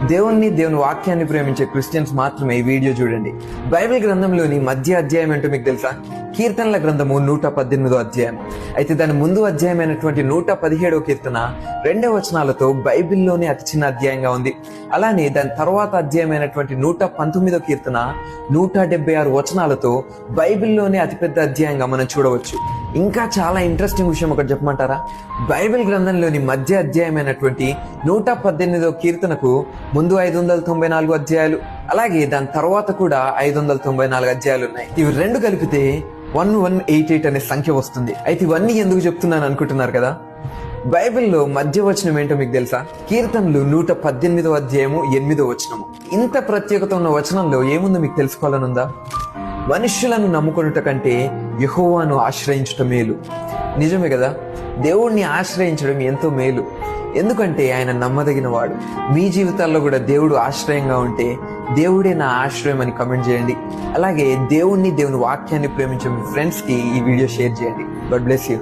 దేవుని వాక్యాన్ని ప్రేమించే క్రిస్టియన్స్ మాత్రమే ఈ వీడియో చూడండి. బైబిల్ గ్రంథంలోని మధ్య అధ్యాయం ఏంటో మీకు తెలుసా? కీర్తనల గ్రంథము 118వ అధ్యాయం. అయితే దాని ముందు అధ్యాయమైనటువంటి 117వ కీర్తన 2వ వచనాలతో బైబిల్లోనే అతి చిన్న అధ్యాయంగా ఉంది. అలానే దాని తర్వాత అధ్యాయమైనటువంటి 119వ కీర్తన 176 వచనాలతో బైబిల్లోనే అతిపెద్ద అధ్యాయంగా మనం చూడవచ్చు. ఇంకా చాలా ఇంట్రెస్టింగ్ విషయం ఒకటి చెప్పమంటారా? బైబిల్ గ్రంథంలోని మధ్య అధ్యాయమైనటువంటి 118వ కీర్తనకు ముందు 594 అధ్యాయాలు, అలాగే దాని తర్వాత కూడా 594 అధ్యాయాలు ఉన్నాయి. ఇవి రెండు కలిపితే 1188 అనే సంఖ్య వస్తుంది. అయితే ఇవన్నీ ఎందుకు చెప్తున్నాను అనుకుంటున్నారు కదా? బైబిల్లో మధ్య వచనం ఏంటో మీకు తెలుసా? కీర్తనలు 118వ అధ్యాయము 8వ వచనము. ఇంత ప్రత్యేకత ఉన్న వచనంలో ఏముందో మీకు తెలుసుకోవాలనుందా? మనుష్యులను నమ్ముకొనుట కంటే యెహోవాను ఆశ్రయించుట మేలు. నిజమే కదా, దేవుణ్ణి ఆశ్రయించడం ఎంతో మేలు. ఎందుకంటే ఆయన నమ్మదగిన వాడు. మీ జీవితాల్లో కూడా దేవుడు ఆశ్రయంగా ఉంటే దేవుడే నా ఆశ్రయం అని కమెంట్ చేయండి. అలాగే దేవుని వాక్యాన్ని ప్రేమించే మీ ఫ్రెండ్స్కి ఈ వీడియో షేర్ చేయండి. God bless you.